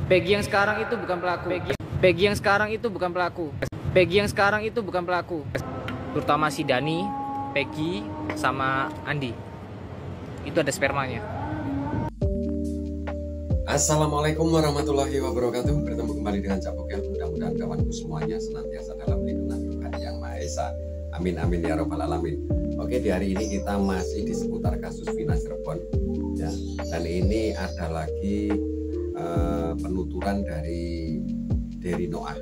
Peggy yang sekarang itu bukan pelaku. Peggy yang sekarang itu bukan pelaku. Peggy yang sekarang itu bukan pelaku. Terutama si Dani, Peggy, sama Andi. Itu ada spermanya. Assalamualaikum warahmatullahi wabarakatuh. Bertemu kembali dengan Cak Bokel. Mudah-mudahan kawanku semuanya senantiasa dalam lindungan Tuhan Yang Maha Esa. Amin amin ya robbal alamin. Oke, di hari ini kita masih di seputar kasus Vina Cirebon ya. Dan ini ada lagi penuturan dari Dery Noah.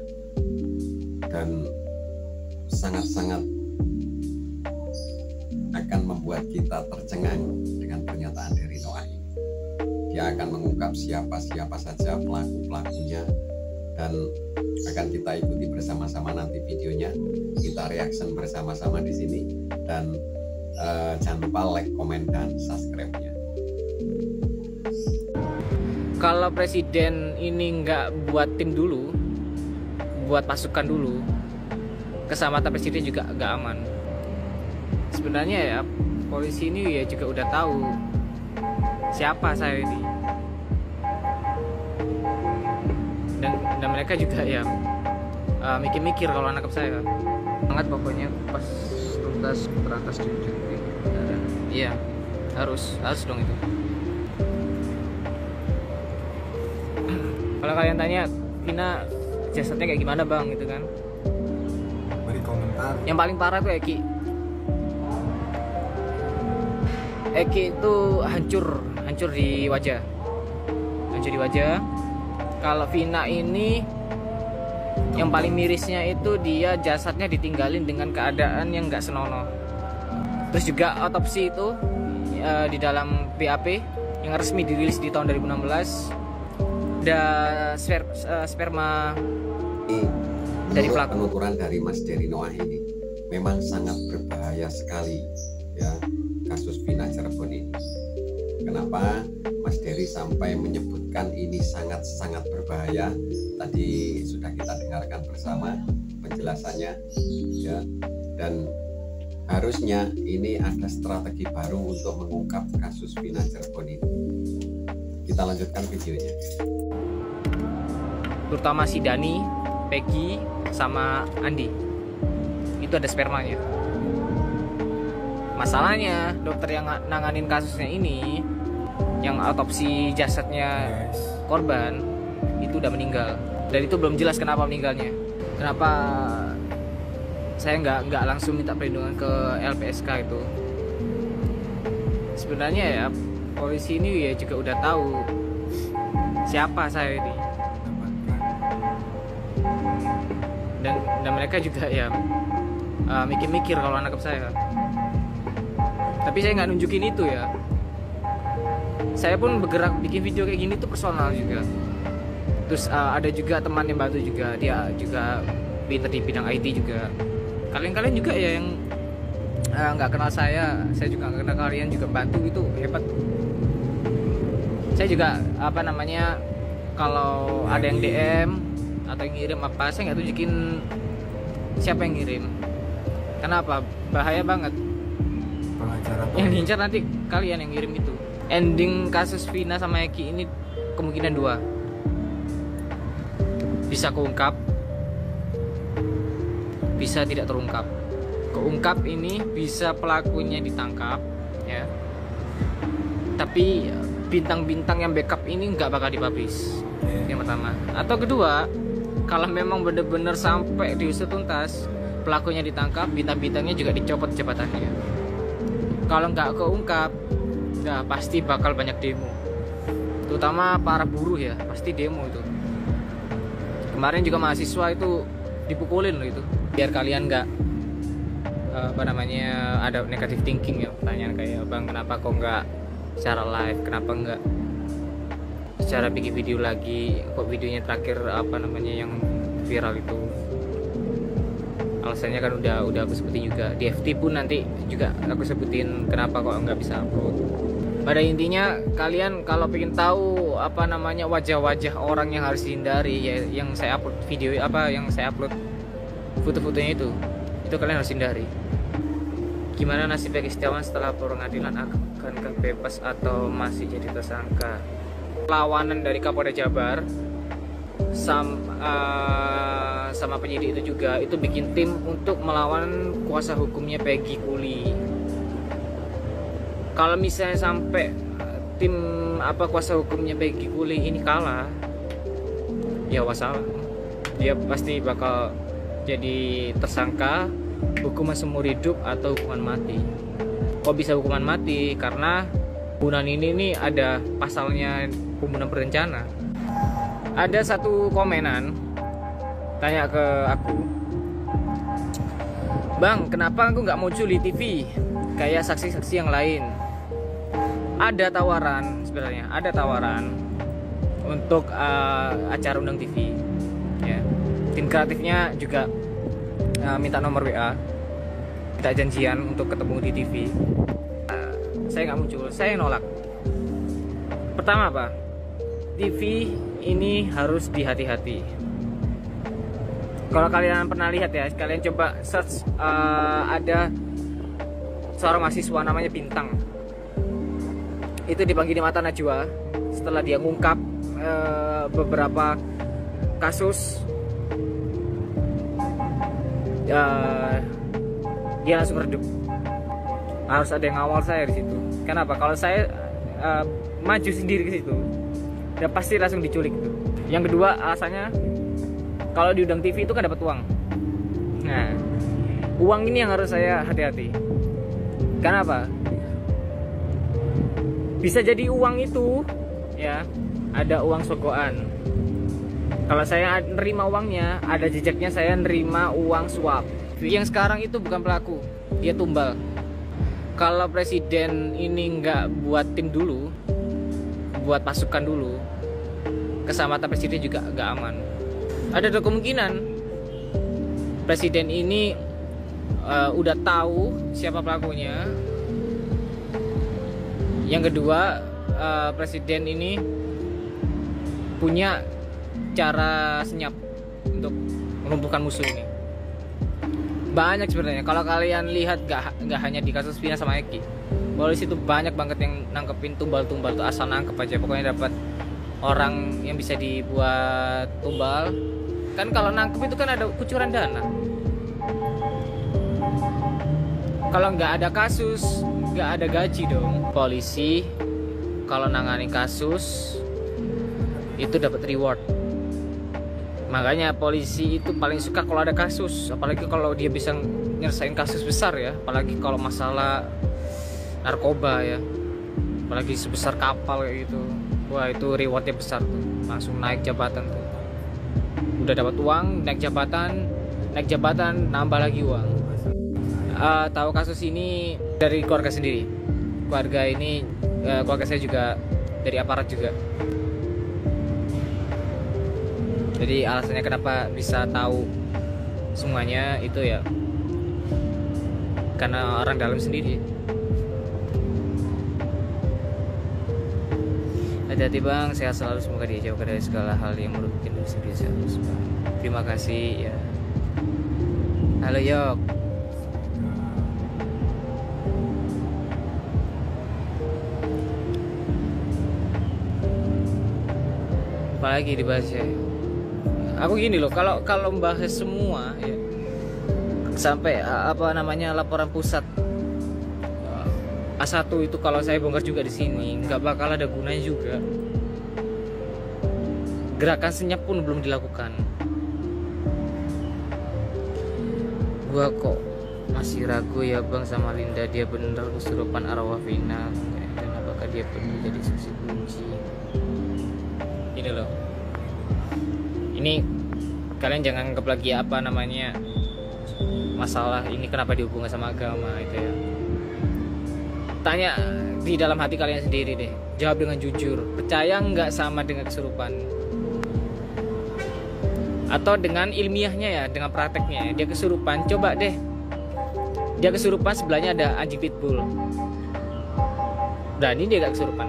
Dan sangat-sangat akan membuat kita tercengang dengan pernyataan Dery Noah ini. Dia akan mengungkap siapa-siapa saja pelaku-pelakunya dan akan kita ikuti bersama-sama nanti videonya. Kita reaction bersama-sama di sini dan jangan lupa like, komen, dan subscribe-nya. Kalau presiden ini nggak buat tim dulu, buat pasukan dulu, keselamatan presiden juga nggak aman. Sebenarnya ya polisi ini ya juga udah tahu siapa saya ini, dan mereka juga ya mikir-mikir kalau nangkep saya. Sangat pokoknya pas tuntas teratas jujur. Iya harus dong itu. Kalau kalian tanya Vina jasadnya kayak gimana bang gitu kan, beri komentar. yang paling parah tuh Eki itu hancur di wajah. Kalau Vina ini yang paling mirisnya itu dia jasadnya ditinggalin dengan keadaan yang nggak senonoh. Terus juga otopsi itu di dalam BAP yang resmi dirilis di tahun 2016 ada sperma dari pelaku. Penuturan dari Mas Dery Noah ini memang sangat berbahaya sekali ya, kasus Vina Cirebon ini. Kenapa Mas Dery sampai menyebutkan ini sangat-sangat berbahaya? Tadi sudah kita dengarkan bersama penjelasannya ya. Dan harusnya ini ada strategi baru untuk mengungkap kasus Vina Cirebon ini. Kita lanjutkan videonya. Terutama si Dani, Peggy, sama Andi. Itu ada spermanya. Masalahnya dokter yang nanganin kasusnya ini, yang autopsi jasadnya korban itu udah meninggal. Dan itu belum jelas kenapa meninggalnya. Kenapa saya nggak langsung minta perlindungan ke LPSK itu. Sebenarnya ya polisi ini ya juga udah tahu siapa saya ini. Dan mereka juga ya mikir-mikir kalau nangkep saya. Tapi saya nggak nunjukin itu ya. Saya pun bergerak bikin video kayak gini tuh personal juga. Terus ada juga teman yang bantu juga, dia juga pinter di bidang IT juga. Kalian juga ya yang nggak kenal saya juga nggak kenal kalian juga bantu, itu hebat. Saya juga kalau ada yang DM atau yang ngirim apa, saya nggak tunjukin siapa yang ngirim. Kenapa? Bahaya banget. Yang diincar nanti kalian yang ngirim itu. Ending kasus Vina sama Eki ini kemungkinan dua, bisa keungkap, bisa tidak terungkap. Keungkap ini bisa pelakunya ditangkap ya, tapi bintang-bintang yang backup ini nggak bakal dipublish. Yang pertama. Atau kedua, kalau memang benar-benar sampai diusut tuntas, pelakunya ditangkap, bintang-bintangnya juga dicopot jabatannya. Kalau nggak keungkap, ya pasti bakal banyak demo. Terutama para buruh ya, pasti demo itu. Kemarin juga mahasiswa itu dipukulin loh itu. Biar kalian nggak ada negative thinking ya, pertanyaan kayak bang kenapa kok nggak secara live, kenapa nggak secara bikin video lagi, kok videonya terakhir yang viral itu. Alasannya kan udah aku sebutin juga di FT pun, nanti juga aku sebutin kenapa kok nggak bisa upload. Pada intinya kalian kalau pengen tahu wajah-wajah orang yang harus dihindari ya, yang saya upload video yang saya upload foto-fotonya itu kalian harus hindari. Gimana nasib Peggy Setiawan setelah pengadilan, akankah bebas atau masih jadi tersangka? Lawanan dari Kapolda Jabar sama penyidik itu juga itu bikin tim untuk melawan kuasa hukumnya Peggy Kuli. Kalau misalnya sampai tim kuasa hukumnya Peggy Kuli ini kalah, ya wassalam, dia pasti bakal jadi tersangka hukuman seumur hidup atau hukuman mati. Kok bisa hukuman mati? Karena pembunuhan ini nih ada pasalnya pembunuhan berencana. Ada satu komenan tanya ke aku, "Bang, kenapa aku nggak muncul di TV kayak saksi-saksi yang lain?" Ada tawaran, sebenarnya ada tawaran untuk acara undang TV ya. Tim kreatifnya juga minta nomor WA, kita janjian untuk ketemu di TV. Saya nggak muncul, saya nolak. Pertama apa? TV ini harus dihati-hati. Kalau kalian pernah lihat ya, kalian coba search, ada seorang mahasiswa namanya Bintang. Itu dipanggil di Mata Najwa setelah dia ngungkap beberapa kasus. Dia langsung redup. Harus ada yang ngawal saya di situ. Kenapa? Kalau saya maju sendiri ke situ, ya pasti langsung diculik tuh. Yang kedua alasannya, kalau diundang TV itu kan dapat uang. Nah, uang ini yang harus saya hati-hati. Kenapa? Bisa jadi uang itu ya ada uang sogokan. Kalau saya nerima uangnya, ada jejaknya saya nerima uang suap. Yang sekarang itu bukan pelaku, dia tumbal. Kalau presiden ini nggak buat tim dulu, buat pasukan dulu, keselamatan presiden juga nggak aman. Ada kemungkinan presiden ini udah tahu siapa pelakunya. Yang kedua, presiden ini punya cara senyap untuk melumpuhkan musuh ini. Banyak sebenarnya. Kalau kalian lihat, nggak hanya di kasus Vina sama Eki, polisi itu banyak banget yang nangkepin tumbal-tumbal tuh, asal nangkep aja. Pokoknya dapat orang yang bisa dibuat tumbal. Kan kalau nangkep itu kan ada kucuran dana. Kalau nggak ada kasus, nggak ada gaji dong. Polisi kalau nangani kasus itu dapat reward. Makanya polisi itu paling suka kalau ada kasus, apalagi kalau dia bisa nyelesain kasus besar ya, apalagi kalau masalah narkoba ya, apalagi sebesar kapal kayak gitu. Wah, itu rewardnya besar tuh, langsung naik jabatan tuh. Udah dapat uang, naik jabatan, nambah lagi uang. Tahu kasus ini dari keluarga sendiri. Keluarga saya juga dari aparat juga. Jadi alasannya kenapa bisa tahu semuanya itu ya karena orang dalam sendiri. Hati-hati bang, sehat selalu, semoga dijauhkan dari segala hal yang merugikan diri sendiri. Terima kasih ya. Halo Yok. Apalagi dibahas ya. Aku gini loh, kalau membahas semua ya, sampai laporan pusat A1 itu kalau saya bongkar juga di sini nggak bakal ada gunanya juga. Gerakan senyap pun belum dilakukan. Gua kok masih ragu ya bang sama Linda, dia bener kesurupan arwah Vina dan apakah dia perlu jadi saksi kunci. Ini loh, ini kalian jangan anggap lagi masalah ini kenapa dihubungkan sama agama itu ya. Tanya di dalam hati kalian sendiri deh, jawab dengan jujur, percaya nggak sama dengan kesurupan, atau dengan ilmiahnya ya, dengan prakteknya dia kesurupan. Coba deh, dia kesurupan, sebelahnya ada anjing pitbull, berani dia gak kesurupan?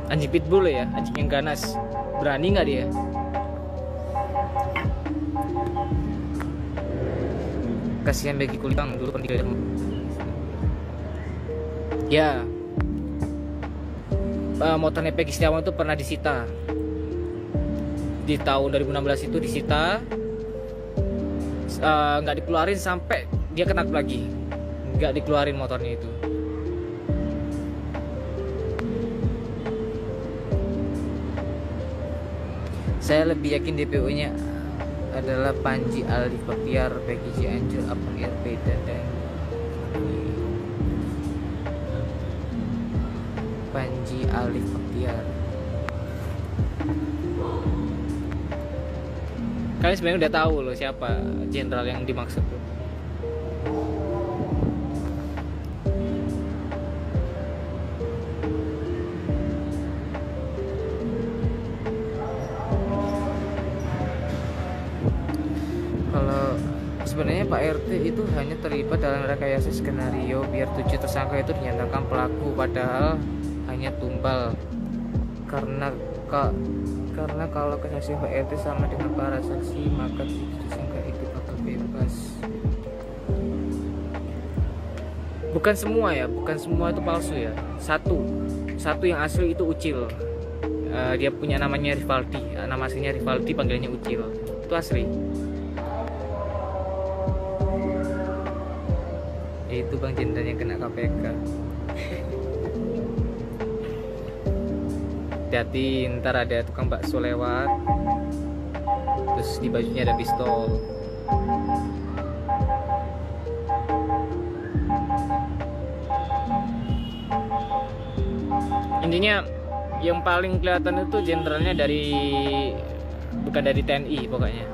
Anjing pitbull ya, anjing yang ganas, berani nggak dia? Kasihan bagi kulitang dulu kan tidak ya. Motornya Peggy Setiawan itu pernah disita di tahun 2016 itu disita, nggak dikeluarin sampai dia kena lagi, nggak dikeluarin motornya itu. Saya lebih yakin DPO-nya adalah Panji Alif Baktiar, Peggy Cianjur, Abang RP dan Panji Alif Baktiar. Kalian sebenarnya udah tahu loh siapa jenderal yang dimaksud tuh. Kalau sebenarnya Pak RT itu hanya terlibat dalam rekayasa skenario biar 7 tersangka itu dinyatakan pelaku, padahal hanya tumbal. Karena kalau kesaksian Pak RT sama dengan para saksi, maka 7 tersangka itu bakal bebas. Bukan semua ya, bukan semua itu palsu ya. Satu yang asli itu Ucil. Dia punya namanya Rivaldi, nama aslinya Rivaldi, panggilannya Ucil. Itu asli. Itu Bang Jenderal yang kena KPK. Hati-hati, ntar ada tukang bakso lewat, terus di bajunya ada pistol. Intinya yang paling kelihatan itu jenderalnya bukan dari TNI, pokoknya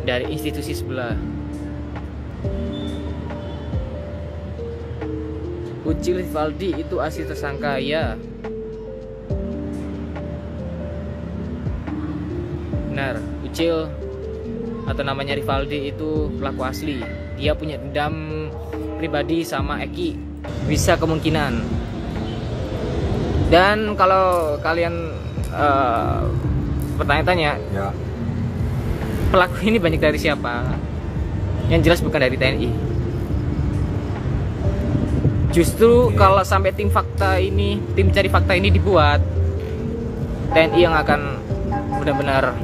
dari institusi sebelah. Ucil Rivaldi itu asli tersangka ya. Benar, Ucil atau namanya Rivaldi itu pelaku asli. Dia punya dendam pribadi sama Eki, bisa kemungkinan. Dan kalau kalian bertanya-tanya, Ya, pelaku ini banyak dari siapa? Yang jelas bukan dari TNI. Justru kalau sampai tim cari fakta ini dibuat, TNI yang akan benar-benar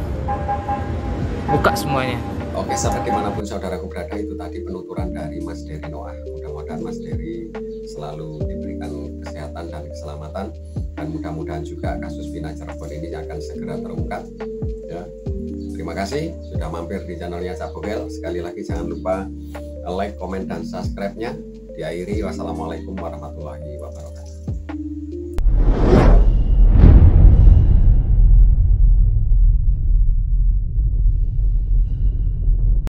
buka semuanya. oke, sampai dimanapun saudaraku berada, itu tadi penuturan dari Mas Dery Noah. Mudah-mudahan Mas Dery selalu diberikan kesehatan dan keselamatan, dan mudah-mudahan juga kasus Vina Cirebon ini akan segera terungkap. Ya, terima kasih sudah mampir di channelnya Cak Bogel. Sekali lagi jangan lupa like, komen, dan subscribe-nya. Diakhiri, wassalamualaikum warahmatullahi wabarakatuh.